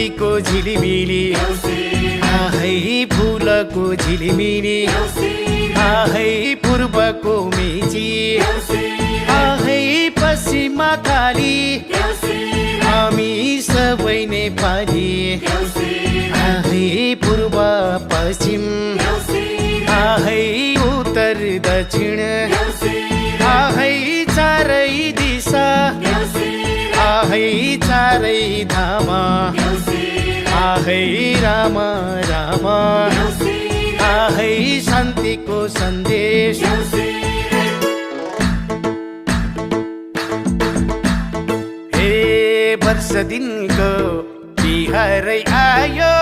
नदीको झिलिमिली आहै फुलको झिलिमिली आहै पूर्वको मेची आहै पश्चिममा काली हामी सबै नेपाली आहै पूर्व पश्चिम आहै उत्तर दक्षिण आहै चारै दिशा आहै चारै धाम आहै राम राम आहै शान्तिको सन्देश हे वर्ष दिनको तिहारै आयो